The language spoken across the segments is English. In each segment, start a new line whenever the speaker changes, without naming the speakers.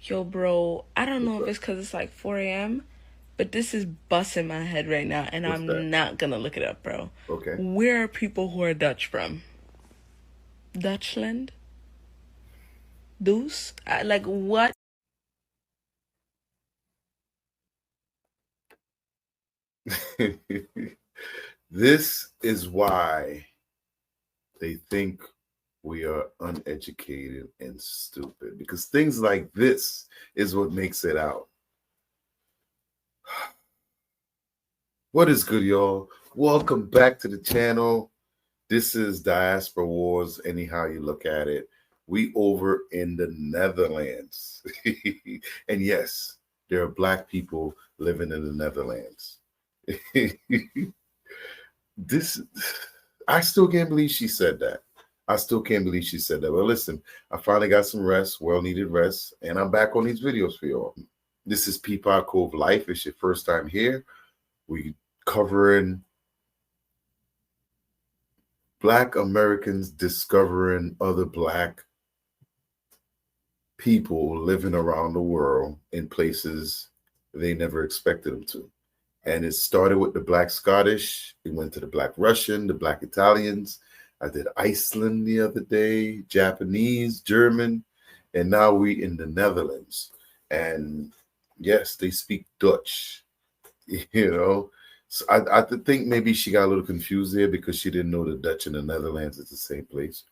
Yo, bro, I don't
What's
know if
up?
it's because it's like 4 a.m., but this is busting my head right now, and
What's that?
I'm not gonna look it up, bro.
Okay.
Where are people who are Dutch from? Dutchland? Deuce? Like, what?
This is why they think we are uneducated and stupid, because things like this is what makes it out. What is good, y'all? Welcome back to the channel. This is Diaspora Wars, anyhow you look at it. We over in the Netherlands. And yes, there are black people living in the Netherlands. This, I still can't believe she said that. I still can't believe she said that. But listen, I finally got some rest, well-needed rest, and I'm back on these videos for y'all. This is Peapod Cove Life. It's your first time here. We covering Black Americans discovering other Black people living around the world in places they never expected them to. And it started with the Black Scottish. It went to the Black Russian, the Black Italians. I did Iceland the other day, Japanese, German, and now we in the Netherlands. And yes, they speak Dutch, you know. So I think maybe she got a little confused there because she didn't know the Dutch and the Netherlands is the same place.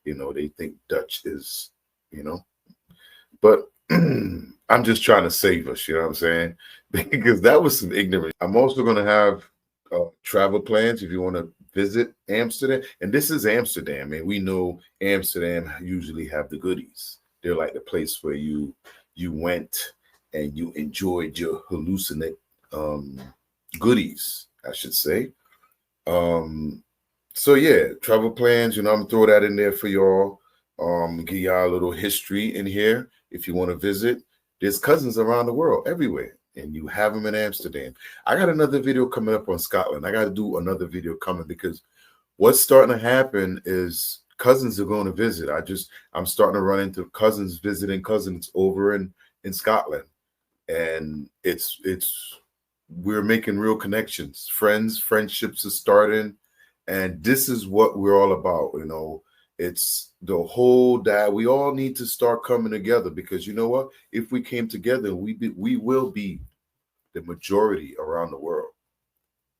You know, they think Dutch is, you know, but I'm just trying to save us, you know what I'm saying? Because that was some ignorance. I'm also going to have travel plans if you want to visit Amsterdam. And this is Amsterdam, and we know Amsterdam usually have the goodies. They're like the place where you went and you enjoyed your hallucinate um, goodies, I should say. Um, so yeah, travel plans, you know, I'm gonna throw that in there for y'all. Give y'all a little history in here if you want to visit. There's cousins around the world, everywhere, and you have them in Amsterdam. I got another video coming up on Scotland. I got to do another video coming because what's starting to happen is cousins are going to visit. I'm starting to run into cousins visiting cousins over in Scotland, and it's we're making real connections. Friendships are starting, and this is what we're all about, you know. It's the whole that we all need to start coming together, because you know what, if we came together, we will be the majority around the world.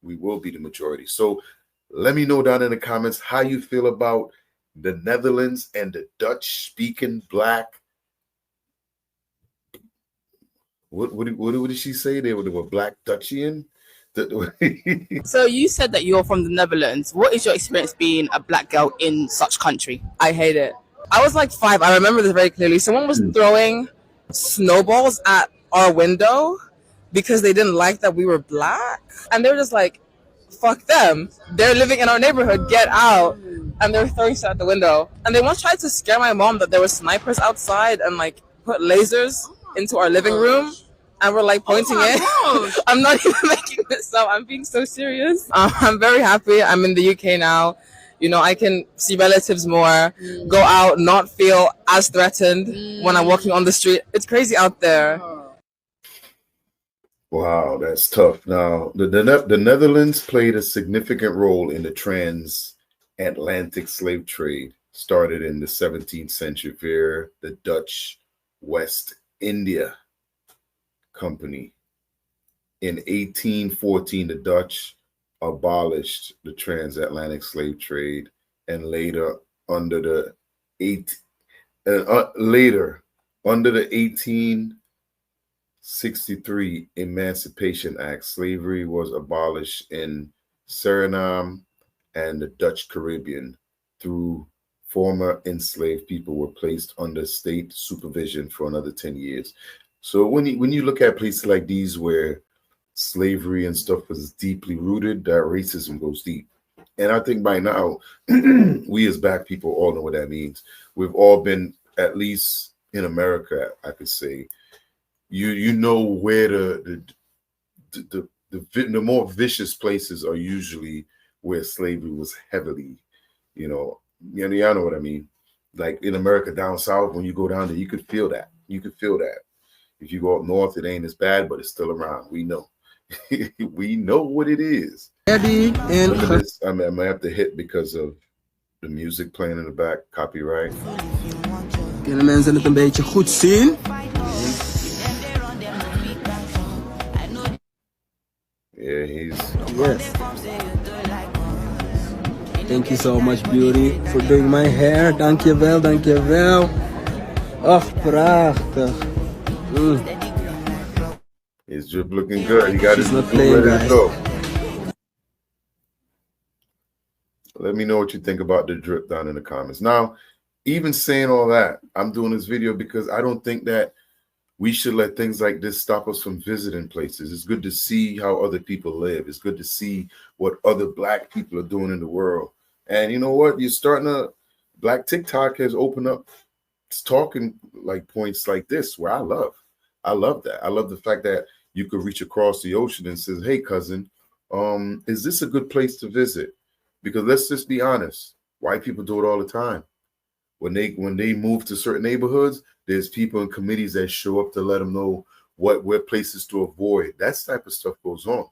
We will be the majority. So let me know down in the comments how you feel about the Netherlands and the Dutch speaking Black. What did she say? They were Black Dutchian.
So you said that you're from the Netherlands. What is your experience being a black girl in such country? I hate it. I was like 5. I remember this very clearly. Someone was throwing snowballs at our window because they didn't like that we were black, and they were just like, "Fuck them! They're living in our neighborhood. Get out!" And they were throwing shit at the window. And they once tried to scare my mom that there were snipers outside and like put lasers into our living room, and we're like pointing it. I'm not even making this up. I'm being so serious. I'm very happy. I'm in the UK now. You know, I can see relatives more, go out, not feel as threatened when I'm walking on the street. It's crazy out there.
Wow, that's tough. Now, the Netherlands played a significant role in the transatlantic slave trade, started in the 17th century via the Dutch West India Company. In 1814, the Dutch abolished the transatlantic slave trade, and later under the eight later under the 1863 Emancipation Act, slavery was abolished in Suriname and the Dutch Caribbean. Through former enslaved people were placed under state supervision for another 10 years. So when you look at places like these where slavery and stuff was deeply rooted, that racism goes deep. And I think by now, we as Black people all know what that means. We've all been, at least in America, I could say, you know where the more vicious places are usually where slavery was heavily, y'all know what I mean. Like in America down south, when you go down there, you could feel that. You could feel that. If you go up north, it ain't as bad, but it's still around. We know. We know what it is.
Eddie and
Look at this. I might have to hit because of the music playing in the back. Copyright.
kunnen mensen het een beetje goed zien.
Yeah, he's...
Yes. Thank you so much, Beauty, for doing my hair. Dankjewel, dankjewel. Ach, prachtig.
His drip looking good. He got his
not
drip
playing,
ready to
guys.
go. Let me know what you think about the drip down in the comments. Now, even saying all that, I'm doing this video because I don't think that we should let things like this stop us from visiting places. It's good to see how other people live. It's good to see what other Black people are doing in the world. And you know what? You're starting to, Black TikTok has opened up talking like points like this where I love that. I love the fact that you could reach across the ocean and says, hey, cousin, is this a good place to visit? Because let's just be honest, white people do it all the time. When they move to certain neighborhoods, there's people in committees that show up to let them know where places to avoid. That type of stuff goes on.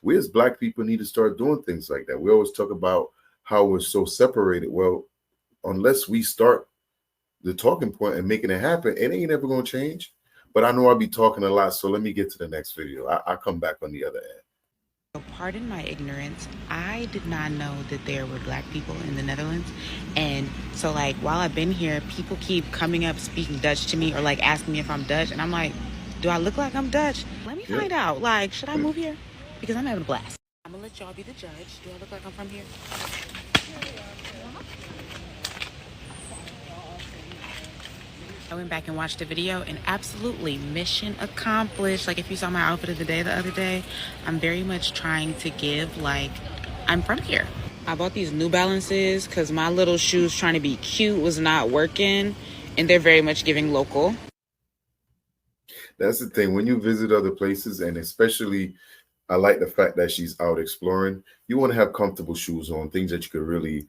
We as Black people need to start doing things like that. We always talk about how we're so separated. Well, unless we start the talking point and making it happen, it ain't ever going to change. But I know I'll be talking a lot, so let me get to the next video. I'll come back on the other end.
Pardon my ignorance. I did not know that there were Black people in the Netherlands. And so like while I've been here, people keep coming up speaking Dutch to me or like asking me if I'm Dutch. And I'm like, do I look like I'm Dutch? Let me find out. Like, should I move here? Because I'm having a blast. I'm gonna let y'all be the judge. Do I look like I'm from here? I went back and watched the video and absolutely mission accomplished. Like if you saw my outfit of the day the other day, I'm very much trying to give like I'm from here. I bought these New Balances because my little shoes trying to be cute was not working, and they're very much giving local.
That's the thing. When you visit other places, and especially I like the fact that she's out exploring, you want to have comfortable shoes on, things that you could really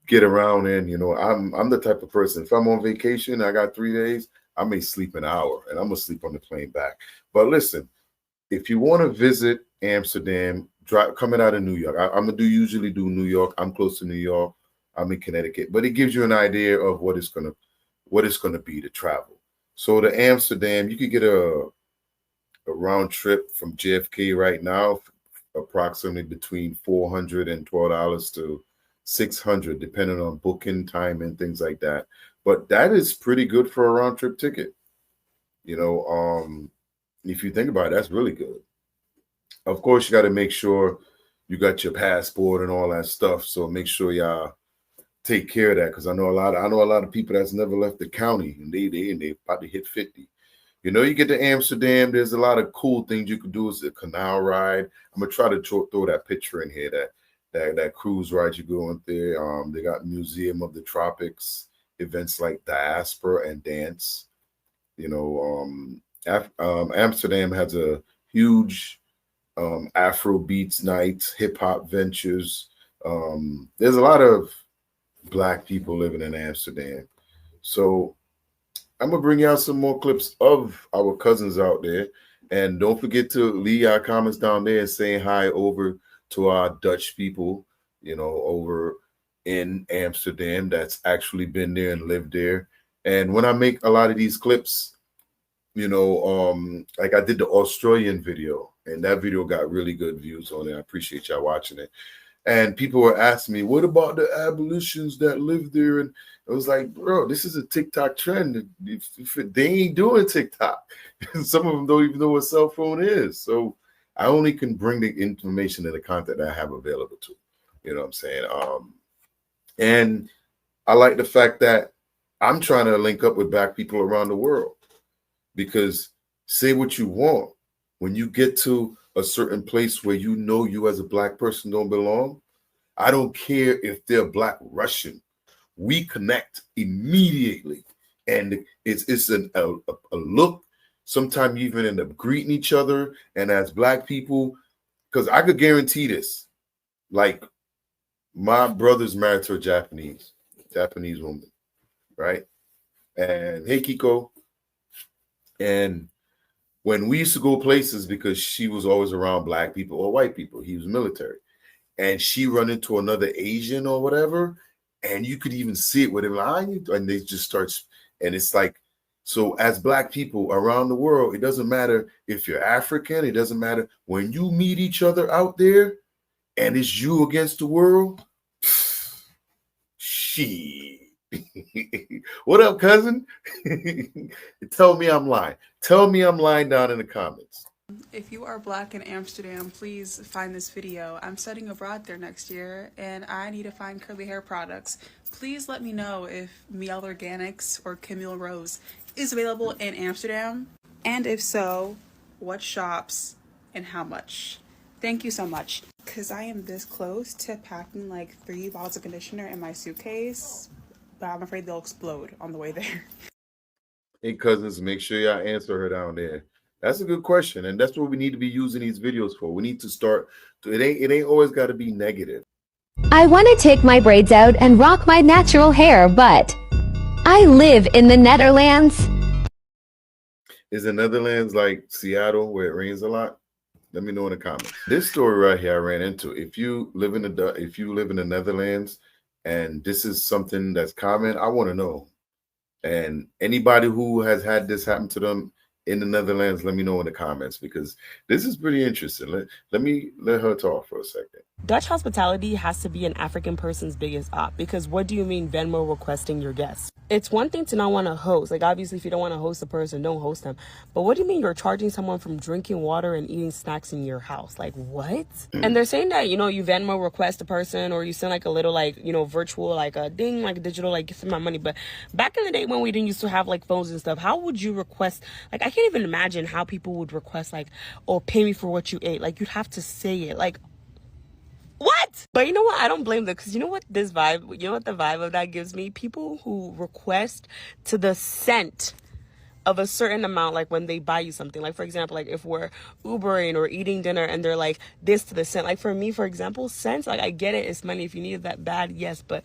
get around in. You know, I'm the type of person, if I'm on vacation, I got 3 days, I may sleep an hour and I'm gonna sleep on the plane back. But listen, if you want to visit Amsterdam, coming out of New York, I'm gonna usually do New York. I'm close to New York. I'm in Connecticut, but it gives you an idea of what it's gonna be to travel. So to Amsterdam, you could get a round trip from JFK right now, approximately between $412 to $600, depending on booking time and things like that. But that is pretty good for a round trip ticket. You know, if you think about it, that's really good. Of course, you got to make sure you got your passport and all that stuff. So make sure y'all take care of that, because I know a lot of people that's never left the county, and they about to hit 50. You know, you get to Amsterdam, there's a lot of cool things you can do. It's a canal ride. I'm gonna try to throw that picture in here, that cruise ride you go in there. They got Museum of the Tropics, events like Diaspora and dance. You know, Amsterdam has a huge Afro beats nights, hip hop ventures. There's a lot of Black people living in Amsterdam. So I'm gonna bring y'all some more clips of our cousins out there. And don't forget to leave your comments down there and saying hi over to our Dutch people, you know, over in Amsterdam that's actually been there and lived there. And when I make a lot of these clips, you know, like I did the Australian video, and that video got really good views on it. I appreciate y'all watching it. And people were asking me, what about the abolitionists that live there? And I was like, bro, this is a TikTok trend. They ain't doing TikTok. Some of them don't even know what cell phone is. So I only can bring the information and the content that I have available to. You know what I'm saying? And I like the fact that I'm trying to link up with Black people around the world, because say what you want, when you get to a certain place where you know you as a Black person don't belong, I don't care if they're Black Russian. We connect immediately. And it's a look. Sometimes you even end up greeting each other. And as Black people, because I could guarantee this, like my brother's married to a Japanese woman, right? And hey, Kiko. And when we used to go places, because she was always around black people or white people, he was military, and she run into another Asian or whatever, and you could even see it with him, like, and they just start, and it's like, so as black people around the world, it doesn't matter if you're African, it doesn't matter when you meet each other out there, and it's you against the world. She. What up, cousin? Tell me I'm lying. Tell me I'm lying down in the comments.
If you are black in Amsterdam, please find this video. I'm studying abroad there next year and I need to find curly hair products. Please let me know if Miel Organics or Camille Rose is available in Amsterdam. And if so, what shops and how much? Thank you so much. Because I am this close to packing like 3 bottles of conditioner in my suitcase, but I'm afraid they'll explode on the way there.
Hey, cousins, make sure y'all answer her down there. That's a good question, and that's what we need to be using these videos for. We need to start. It ain't always got to be negative.
I want to take my braids out and rock my natural hair, but I live in the Netherlands.
Is the Netherlands like Seattle where it rains a lot? Let me know in the comments. This story right here I ran into. If you live in the Netherlands and this is something that's common, I want to know. And anybody who has had this happen to them in the Netherlands, let me know in the comments, because this is pretty interesting. Let her talk for a second.
Dutch hospitality has to be an African person's biggest op, because what do you mean Venmo requesting your guests? It's one thing to not want to host. Like, obviously, if you don't want to host a person, don't host them. But what do you mean you're charging someone from drinking water and eating snacks in your house? Like, what? And they're saying that, you know, you Venmo request a person, or you send like a little, like, you know, virtual, like a ding, like a digital, like, give me my money. But back in the day when we didn't used to have like phones and stuff, how would you request? Like, I can't even imagine how people would request, like, oh, pay me for what you ate. Like, you'd have to say it. Like, what? But you know what? I don't blame them, because you know what the vibe of that gives me? People who request to the cent of a certain amount, like when they buy you something. Like, for example, like if we're Ubering or eating dinner and they're like this to the cent. Like for me, for example, cents, like I get it, it's money. If you need it that bad, yes, but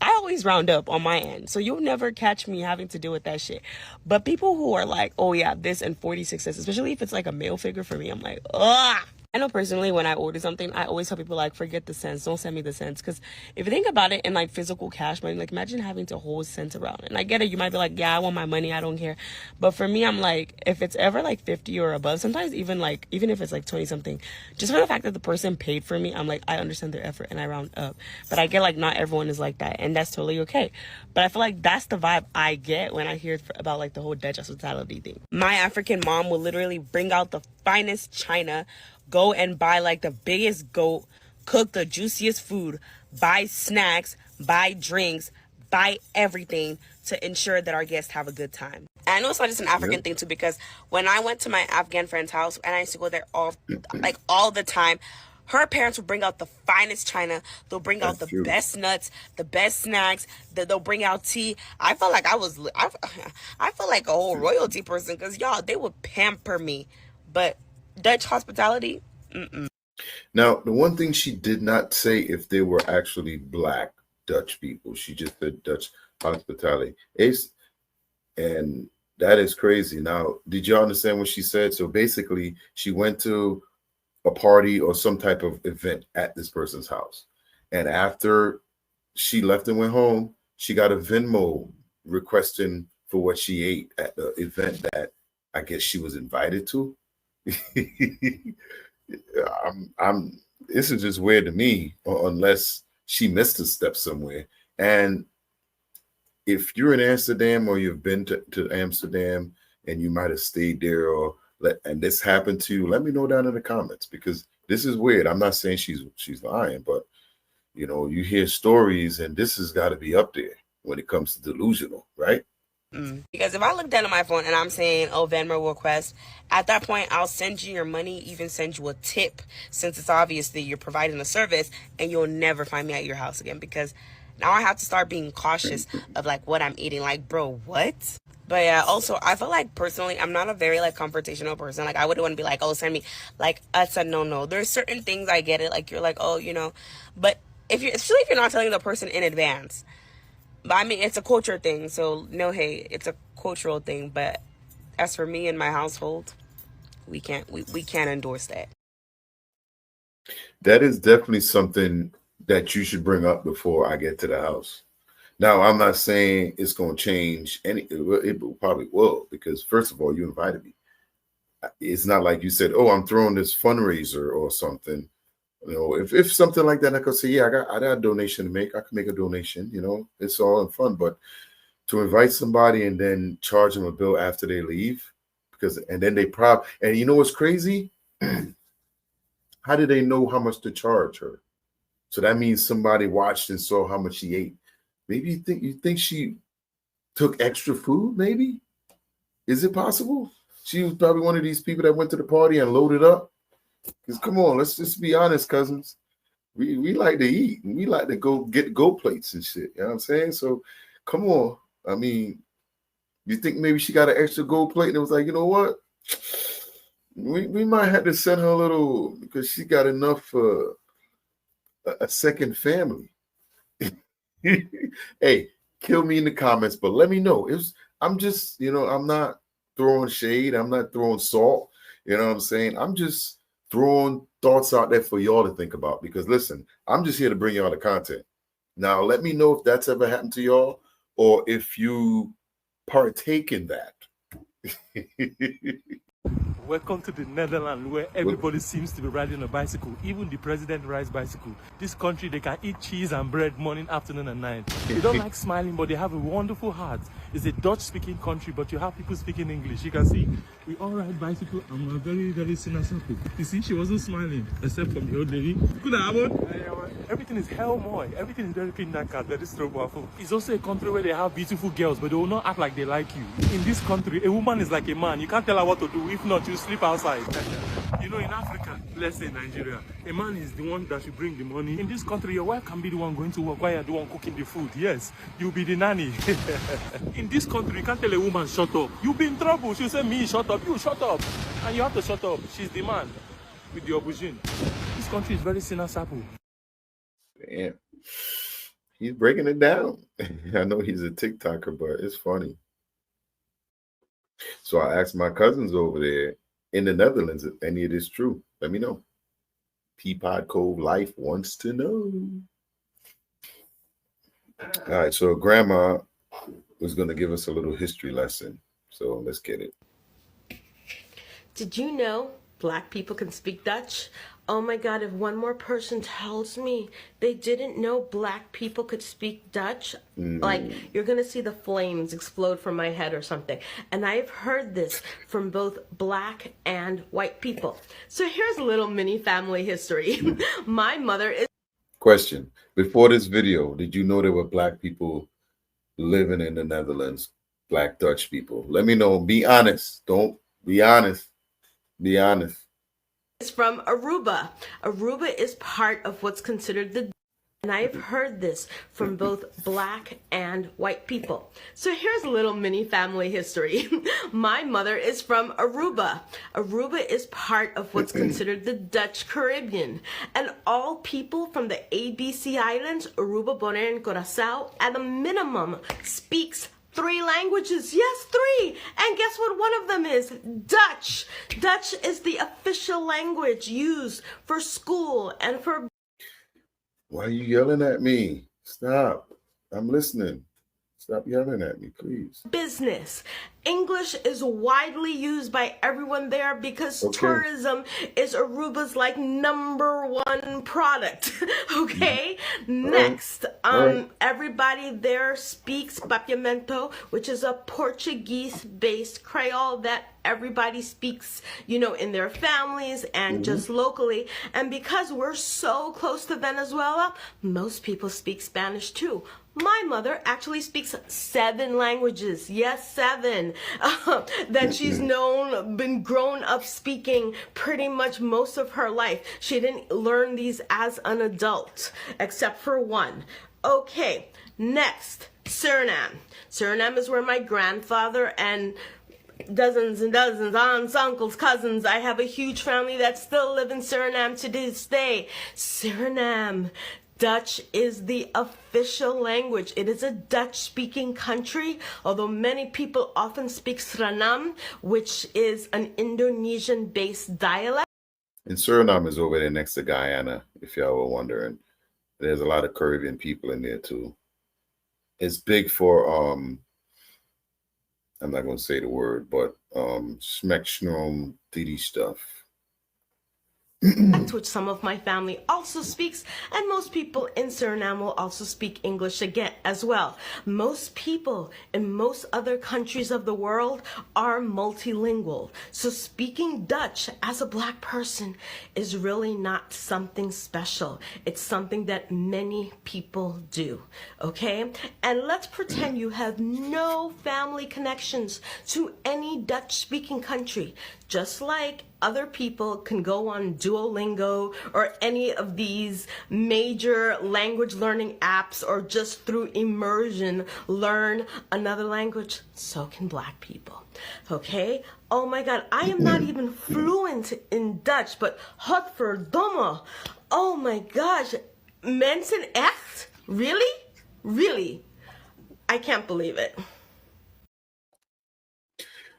I always round up on my end. So you'll never catch me having to deal with that shit. But people who are like, oh yeah, this and 46 cents, especially if it's like a male figure, for me, I'm like, ugh. I know personally when I order something, I always tell people, like, forget the cents. Don't send me the cents. Because if you think about it in, like, physical cash money, like, imagine having to hold cents around. And I get it. You might be like, yeah, I want my money. I don't care. But for me, I'm like, if it's ever, like, 50 or above, sometimes even if it's, like, 20-something, just for the fact that the person paid for me, I'm like, I understand their effort and I round up. But I get, like, not everyone is like that. And that's totally okay. But I feel like that's the vibe I get when I hear about, like, the whole Dutch hospitality thing. My African mom will literally bring out the finest china, go and buy like the biggest goat, cook the juiciest food, buy snacks, buy drinks, buy everything to ensure that our guests have a good time. And I know it's not just an African thing too, because when I went to my Afghan friend's house, and I used to go there all the time, her parents would bring out the finest china. They'll bring out the best nuts, the best snacks. They'll bring out tea. I felt like I felt like a whole royalty person, because y'all, they would pamper me. But Dutch hospitality,
Now, the one thing she did not say if they were actually black Dutch people. She just said Dutch hospitality. And that is crazy. Now, did you understand what she said? So basically, she went to a party or some type of event at this person's house. And after she left and went home, she got a Venmo requesting for what she ate at the event that I guess she was invited to. This is just weird to me, unless she missed a step somewhere. And if you're in Amsterdam, or you've been to Amsterdam and you might have stayed there, and this happened to you, let me know down in the comments, because this is weird. I'm not saying she's lying, but you know, you hear stories, and this has got to be up there when it comes to delusional, right?
Because if I look down at my phone and I'm saying, oh, Venmo request, at that point, I'll send you your money, even send you a tip, since it's obvious that you're providing a service, and you'll never find me at your house again, because now I have to start being cautious of like what I'm eating. Like, bro, what? But yeah, also, I feel like personally, I'm not a very like confrontational person. Like, I wouldn't want to be like, oh, send me, like, that's a no. There's certain things I get it. Like, you're like, oh, you know, but especially if you're not telling the person in advance. But I mean, it's a culture thing, so no hate. It's a cultural thing. But as for me and my household, We can't endorse that.
That is definitely something that you should bring up before I get to the house. Now, I'm not saying it's going to change it probably will, because first of all, you invited me. It's not like you said, oh, I'm throwing this fundraiser or something. You know, if something like that, I could say, yeah, I got a donation to make. I can make a donation, you know, it's all in fun. But to invite somebody and then charge them a bill after they leave, and then and you know what's crazy? How did they know how much to charge her? So that means somebody watched and saw how much she ate. Maybe you think she took extra food, maybe? Is it possible? She was probably one of these people that went to the party and loaded up. Because come on, let's just be honest, cousins. We like to eat and we like to go plates and shit. You know what I'm saying? So come on. I mean, you think maybe she got an extra gold plate and it was like, you know what? We might have to send her a little, because she got enough for a second family. Hey, kill me in the comments, but let me know. I'm just, you know, I'm not throwing shade. I'm not throwing salt. You know what I'm saying? I'm just throwing thoughts out there for y'all to think about, because listen, I'm just here to bring y'all the content. Now, let me know if that's ever happened to y'all or if you partake in that.
Welcome to the Netherlands, where everybody seems to be riding a bicycle. Even the president rides bicycle. This country, they can eat cheese and bread morning, afternoon, and night. They don't like smiling, but they have a wonderful heart. It's a Dutch-speaking country, but you have people speaking English. You can see, we all ride bicycle, and we're very, very cynical. You see, she wasn't smiling, except from the old lady. Good everything is hell more. Everything is very clean, that cat, very powerful. It's also a country where they have beautiful girls, but they will not act like they like you. In this country, a woman is like a man. You can't tell her what to do. If not, you sleep outside. You know, in Africa, let's say Nigeria, a man is the one that should bring the money. In this country, your wife can be the one going to work while you're the one cooking the food. Yes, you'll be the nanny. In this country, you can't tell a woman, shut up. You'll be in trouble. She'll say, me, shut up. You shut up. And you have to shut up. She's the man with the aubergine. This country is very cynical.
Damn. He's breaking it down. I know he's a TikToker, but it's funny. So I asked my cousins over there in the Netherlands if any of this true. Let me know. Peapod Cove Life wants to know. All right, so Grandma was going to give us a little history lesson. So let's get it.
Did you know Black people can speak Dutch? Oh my God, if one more person tells me they didn't know Black people could speak Dutch, like, you're going to see the flames explode from my head or something. And I've heard this from both Black and white people. So here's a little mini family history. My mother is...
Question. Before this video, did you know there were Black people living in the Netherlands? Black Dutch people? Let me know. Be honest. Don't be honest. Be honest.
Is from Aruba. Aruba is part of what's considered the... And I've heard this from both Black and white people. So here's a little mini family history. My mother is from Aruba. Aruba is part of what's considered the Dutch Caribbean. And all people from the ABC Islands, Aruba, Bonaire, and Curaçao, at a minimum, speaks 3 languages. Yes, 3. And guess what one of them is? Dutch. Dutch is the official language used for school and for...
Why are you yelling at me? Stop. I'm listening. Stop yelling at me, please.
Business. English is widely used by everyone there because tourism is Aruba's like #1 product. Okay? Next, everybody there speaks Papiamento, which is a Portuguese-based Creole that everybody speaks, you know, in their families and just locally. And because we're so close to Venezuela, most people speak Spanish too. My mother actually speaks 7 languages. Yes, 7. That she's been grown up speaking pretty much most of her life. She didn't learn these as an adult, except for 1. Okay, next, Suriname. Suriname is where my grandfather and dozens and dozens, aunts, uncles, cousins. I have a huge family that still live in Suriname to this day. Suriname. Dutch is the official language. It is a Dutch-speaking country, although many people often speak Suriname, which is an Indonesian-based dialect.
And Suriname is over there next to Guyana, if y'all were wondering. There's a lot of Caribbean people in there too. It's big for I'm not going to say the word, but Schmekschnom Didi stuff.
Which some of my family also speaks, and most people in Suriname will also speak English again as well. Most people in most other countries of the world are multilingual, so speaking Dutch as a Black person is really not something special. It's something that many people do, okay? And let's pretend you have no family connections to any Dutch-speaking country, just like other people can go on Duolingo or any of these major language learning apps, or just through immersion learn another language. So can Black people, okay? Oh my God, I am not even fluent in Dutch, but godverdomme, oh my gosh, mensen echt? Really? Really? I can't believe it.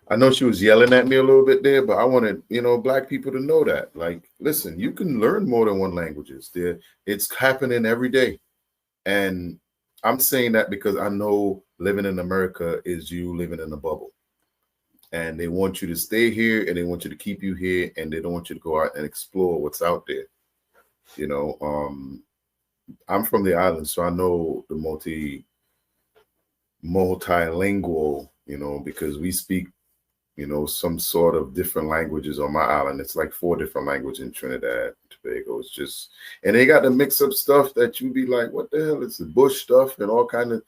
I know she was yelling at me a little bit there, but I wanted, Black people to know that. Like, listen, you can learn more than one languages. It's happening every day. And I'm saying that because I know living in America is you living in a bubble. And they want you to stay here, and they want you to keep you here, and they don't want you to go out and explore what's out there. I'm from the island, so I know the multilingual, because we speak some sort of different languages on my island. It's like 4 different languages in Trinidad, Tobago. It's just, and they got the mix up stuff that you be like, what the hell? It's the bush stuff and all kind of,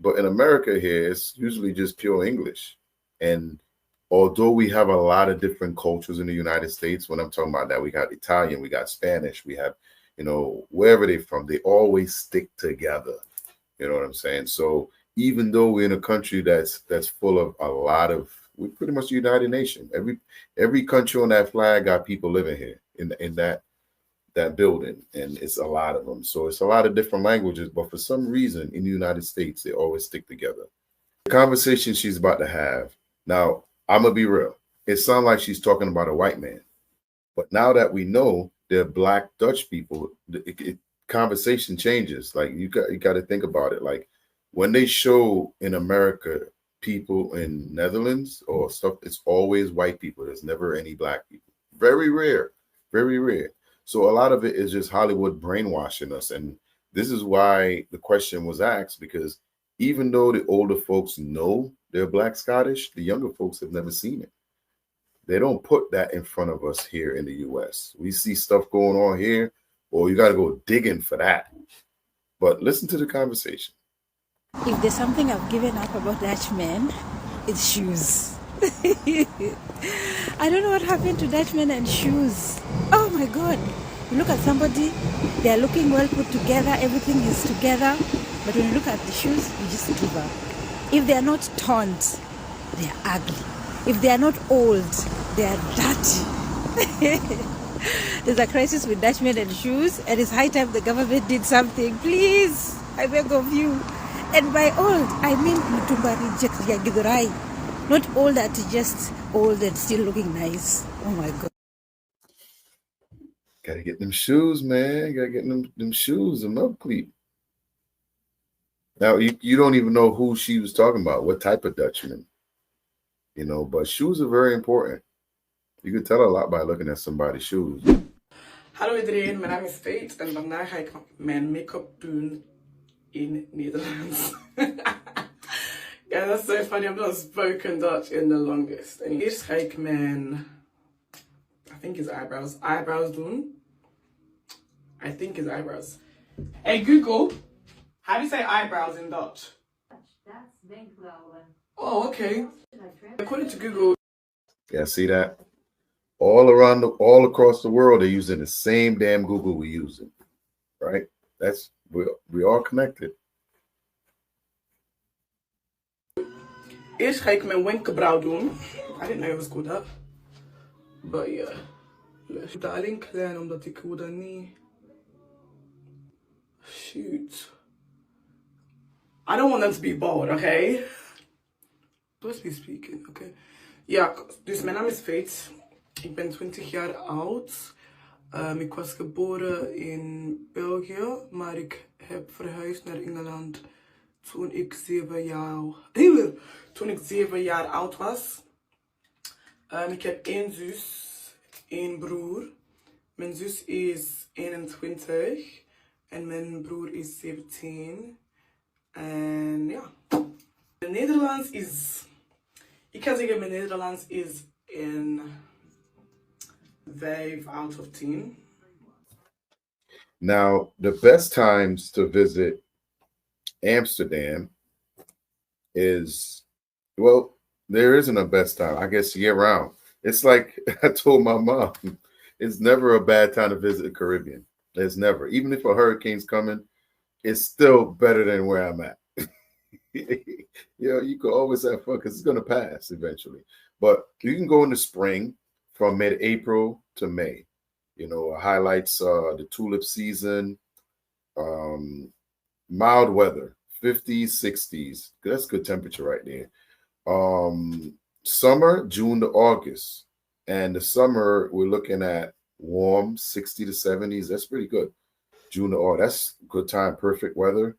but in America here, it's usually just pure English. And although we have a lot of different cultures in the United States, when I'm talking about that, we got Italian, we got Spanish, we have, wherever they're from, they always stick together. You know what I'm saying? So even though we're in a country that's full of a lot of, we're pretty much the United Nations. Every country on that flag got people living here in that building, and it's a lot of them. So it's a lot of different languages, but for some reason in the United States, they always stick together. The conversation she's about to have, now I'm gonna be real. It sounds like she's talking about a white man, but now that we know they're Black Dutch people, conversation changes. Like you got to think about it. Like when they show in America people in Netherlands or stuff, it's always white people. There's never any Black people. Very rare, very rare. So a lot of it is just Hollywood brainwashing us. And this is why the question was asked, because even though the older folks know they're Black Scottish, the younger folks have never seen it. They don't put that in front of us here in the US. We see stuff going on here, or you got to go digging for that. But listen to the conversation.
If there's something I've given up about Dutchmen, it's shoes. I don't know what happened to Dutchmen and shoes. Oh my God. You look at somebody, they're looking well put together, everything is together. But when you look at the shoes, you just give up. If they are not taunt, they are ugly. If they are not old, they are dirty. There's a crisis with Dutchmen and shoes, and it's high time the government did something. Please, I beg of you. And by old, I mean not old that just old and still looking nice. Oh my God.
Gotta get them shoes, man. Gotta get them shoes, them up cleat. Now, you don't even know who she was talking about, what type of Dutchman. But shoes are very important. You can tell a lot by looking at somebody's shoes.
Hallo iedereen, mijn naam is Faith en vandaag ga ik mijn make-up doen in Nederlands. Guys, that's so funny. I've not spoken Dutch in the longest. En eerst ga ik mijn, I think his eyebrows doen. I think his eyebrows. Hey Google, how do you say eyebrows in Dutch?
That's wenkbrauwen.
Oh, okay. According to Google.
Yeah, see that? All across the world, they're using the same damn Google we're using, right? We all connected.
Eerst ga ik mijn wenkbrauw doen. I didn't know it was called that. But yeah. Ik doe alleen klein omdat ik wil dat niet Shoot. I don't want them to be bored, okay? Let's be speaking, okay? Ja, dus mijn naam is Faith. Ik ben 20 jaar oud. Ik was geboren in België, maar ik heb verhuisd naar Engeland toen ik 7 jaar oud was. Ik heb 1 zus, 1 broer. Mijn zus is 21 en mijn broer is 17. En ja, mijn Nederlands is... Ik ga zeggen, mijn Nederlands is een 5 out of 10.
Now, the best times to visit Amsterdam is, well, there isn't a best time. I guess year round. It's like I told my mom, it's never a bad time to visit the Caribbean. It's never. Even if a hurricane's coming, it's still better than where I'm at. You can always have fun because it's going to pass eventually. But you can go in the spring from mid-April to May. Highlights the tulip season, mild weather, 50s, 60s. That's good temperature right there. Summer, June to August. And the summer, we're looking at warm, 60 to 70s. That's pretty good. June to August, that's good time, perfect weather.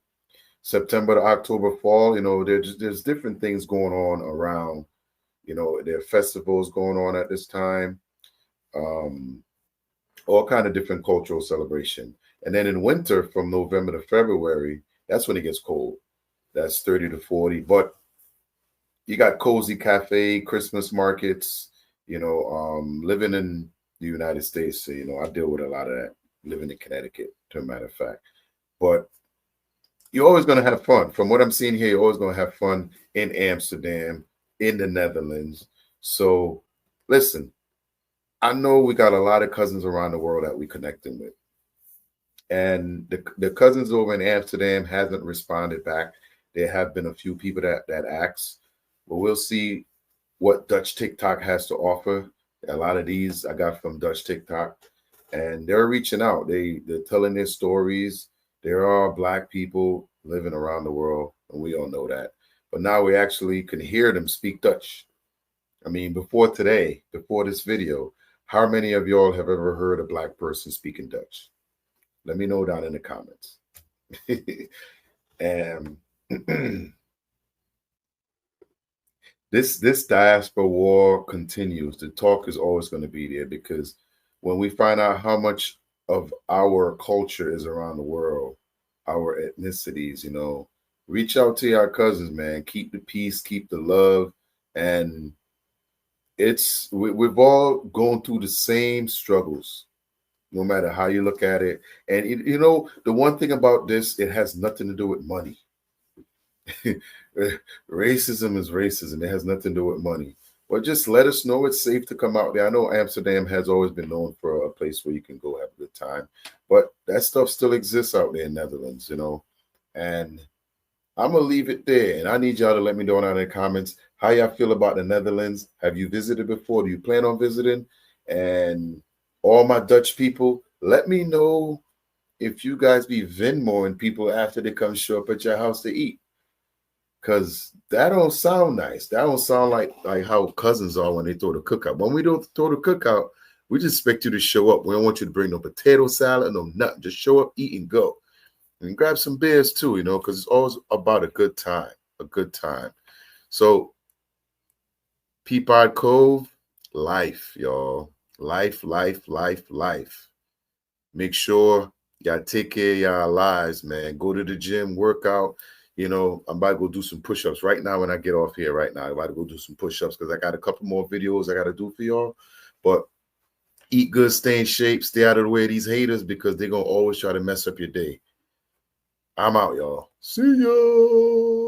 September to October, fall, there's different things going on around. There are festivals going on at this time. All kind of different cultural celebration. And then in winter, from November to February, that's when it gets cold. That's 30 to 40. But you got cozy cafe, Christmas markets, living in the United States. So, I deal with a lot of that, living in Connecticut, to a matter of fact. But you're always going to have fun. From what I'm seeing here, you're always going to have fun in Amsterdam, in the Netherlands. So listen, I know we got a lot of cousins around the world that we connecting with. And the cousins over in Amsterdam hasn't responded back. There have been a few people that asked, but we'll see what Dutch TikTok has to offer. A lot of these I got from Dutch TikTok, and they're reaching out. They're telling their stories. There are Black people living around the world, and we all know that. But now we actually can hear them speak Dutch. I mean, before this video, how many of y'all have ever heard a Black person speaking Dutch? Let me know down in the comments. And this diaspora war continues. The talk is always going to be there, because when we find out how much of our culture is around the world, our ethnicities, reach out to your cousins, man. Keep the peace, keep the love. And we've all gone through the same struggles, no matter how you look at it. And the one thing about this, it has nothing to do with money. Racism is racism. It has nothing to do with money. But just let us know it's safe to come out there. I know Amsterdam has always been known for a place where you can go have a good time, but that stuff still exists out there in Netherlands, and I'm going to leave it there. And I need y'all to let me know down in the comments how y'all feel about the Netherlands. Have you visited before? Do you plan on visiting? And all my Dutch people, let me know if you guys be Venmoing people after they come show up at your house to eat. Because that don't sound nice. That don't sound like how cousins are when they throw the cookout. When we don't throw the cookout, we just expect you to show up. We don't want you to bring no potato salad, no nothing. Just show up, eat, and go. And grab some beers too, because it's always about a good time. A good time. So, Peapod Cove, life, y'all. Life, life, life, life. Make sure y'all take care of y'all lives, man. Go to the gym, work out. I'm about to go do some push-ups right now when I get off here right now. I'm about to go do some push-ups because I got a couple more videos I got to do for y'all. But eat good, stay in shape, stay out of the way of these haters, because they're going to always try to mess up your day. I'm out, y'all. See ya.